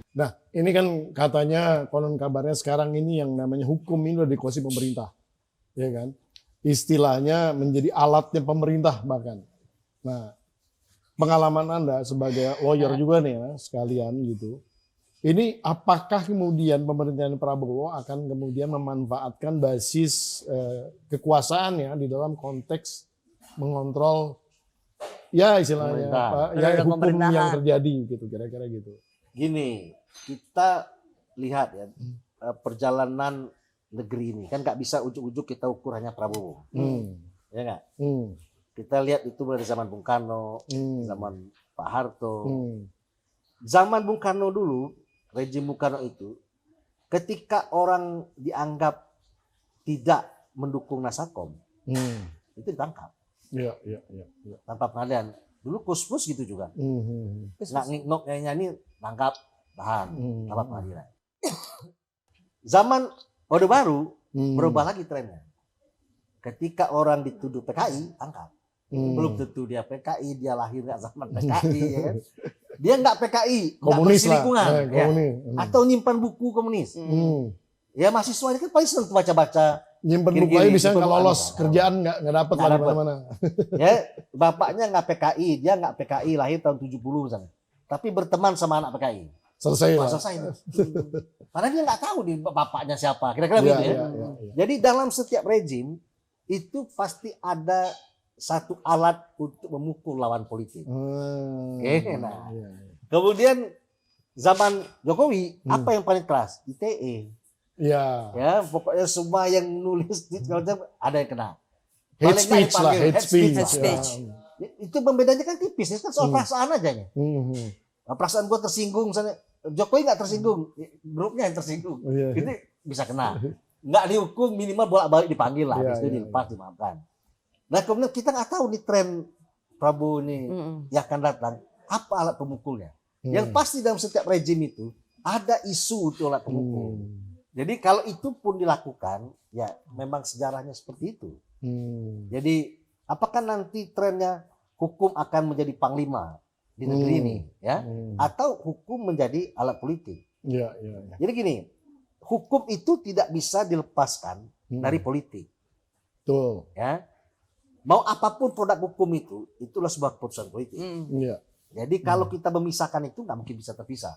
Nah, ini kan katanya konon kabarnya sekarang ini yang namanya hukum ini udah dikuasai pemerintah, ya kan? Istilahnya menjadi alatnya pemerintah bahkan. Nah, pengalaman Anda sebagai lawyer juga nih ya, sekalian gitu. Ini apakah kemudian pemerintahan Prabowo akan kemudian memanfaatkan basis kekuasaannya di dalam konteks mengontrol ya istilahnya ya hukum yang terjadi gitu kira-kira gitu. Gini, kita lihat ya perjalanan negeri ini kan nggak bisa ujuk-ujuk kita ukur hanya Prabowo, ya nggak? Kita lihat itu dari zaman Bung Karno, zaman Pak Harto, zaman Bung Karno dulu, rejim Bung Karno itu, ketika orang dianggap tidak mendukung Nasakom, itu ditangkap, tanpa pengadilan. Dulu Kusmus gitu juga, nggak ngiknok nyanyi tangkap, tahan, tanpa pengadilan. Zaman Orde Baru berubah lagi trennya. Ketika orang dituduh PKI, tangkap. Belum tentu dia PKI, dia lahir nggak zaman PKI, ya kan? Dia nggak PKI, komunis nggak lingkungan, ya. Atau nyimpan buku komunis. Ya mahasiswa ini kan paling senang baca-baca. Nyimpen buku aja bisa nggak lolos kerjaan nggak dapat lah mana-mana. Ya bapaknya nggak PKI, dia nggak PKI lahir tahun 70 misalnya. Tapi berteman sama anak PKI. Selesai. Padahal dia nggak tahu di bapaknya siapa. Kira-kira begitu ya. Jadi dalam setiap rejim itu pasti ada satu alat untuk memukul lawan politik. Kemudian zaman Jokowi apa yang paling keras? ITE. Ya, pokoknya semua yang nulis ada yang kena. Hate speech lah, hate speech. Itu pembedanya kan tipis, itu kan soal perasaan aja ya. Perasaan gue tersinggung, misalnya Jokowi nggak tersinggung, grupnya yang tersinggung, itu bisa kena. Nggak dihukum, minimal bolak-balik dipanggil lah, itu dilepas, dimaafkan. Nah kemudian kita nggak tahu nih tren Prabowo ini yang akan datang, apa alat pemukulnya. Yang pasti dalam setiap rejim itu ada isu untuk alat pemukul. Jadi kalau itu pun dilakukan, ya memang sejarahnya seperti itu. Jadi apakah nanti trennya hukum akan menjadi panglima di negeri ini, ya, atau hukum menjadi alat politik? Jadi gini, hukum itu tidak bisa dilepaskan dari politik. Betul. Ya, mau apapun produk hukum itulah sebuah keputusan politik. Jadi kalau kita memisahkan itu nggak mungkin bisa terpisah.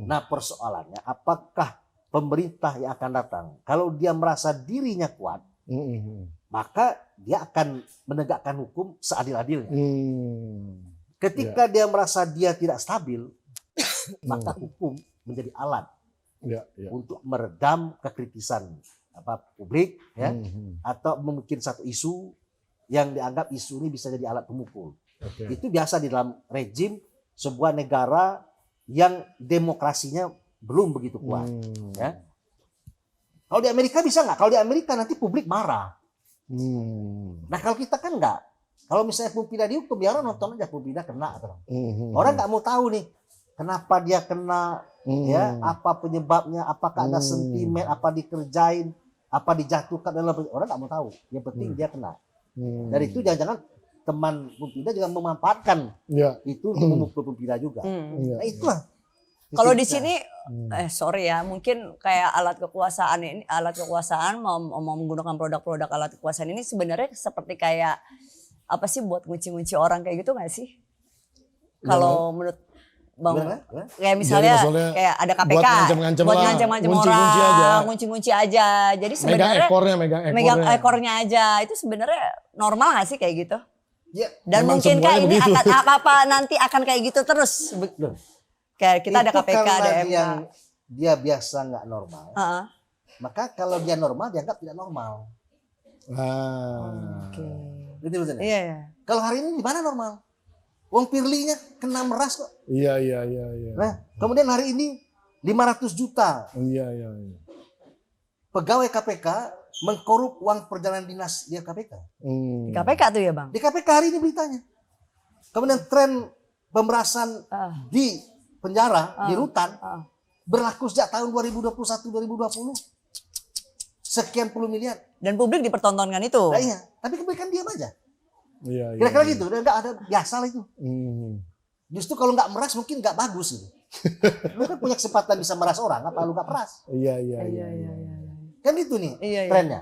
Nah persoalannya, apakah pemerintah yang akan datang, kalau dia merasa dirinya kuat, maka dia akan menegakkan hukum seadil-adilnya. Ketika dia merasa dia tidak stabil, maka hukum menjadi alat untuk meredam kekritisan publik, ya, atau mungkin satu isu yang dianggap isu ini bisa jadi alat pemukul. Itu biasa di dalam rejim sebuah negara yang demokrasinya belum begitu kuat. Ya. Kalau di Amerika bisa nggak? Kalau di Amerika nanti publik marah. Nah kalau kita kan nggak. Kalau misalnya Pumpida dihukum, ya orang nonton aja Pumpida kena. Orang nggak mau tahu nih kenapa dia kena, ya, apa penyebabnya, apakah ada sentimen, apa dikerjain, apa dijatuhkan, orang nggak mau tahu. Yang penting dia kena. Dari itu jangan-jangan teman Pumpida juga memanfaatkan itu untuk memukul Pumpida juga. Nah itulah. Kalau di sini, sorry ya, mungkin kayak alat kekuasaan mau menggunakan produk-produk alat kekuasaan ini sebenarnya seperti kayak apa sih buat ngunci-ngunci orang kayak gitu nggak sih? Kalau menurut Bang, kayak misalnya kayak ada KPK buat ngancam-ngancam orang, ngunci-ngunci aja. Jadi sebenarnya megang ekornya aja, itu sebenarnya normal nggak sih kayak gitu? Ya, dan mungkinkah ini akan nanti akan kayak gitu terus? Kayak kita ada KPK, ada MK. Yang dia biasa nggak normal, maka kalau dia normal dianggap tidak normal. Gitu maksudnya. Iya. Kalau hari ini di mana normal? Wong Firly-nya kena meras kok. Iya. Nah, kemudian hari ini 500 juta. Iya. Pegawai KPK mengkorup uang perjalanan dinas di KPK. Di KPK tuh ya Bang? Di KPK hari ini beritanya. Kemudian tren pemerasan di penjara, di rutan, berlaku sejak tahun 2021-2020. Sekian puluh miliar. Dan publik dipertontonkan itu. Nah, iya, tapi kebanyakan diam aja. Iya. Kira-kira gitu, nggak ada biasa lah itu. Justru kalau nggak meras mungkin nggak bagus gitu. Lu kan punya kesempatan bisa meras orang, apa lu gak peras? Iya. Kan itu nih Iya. trennya.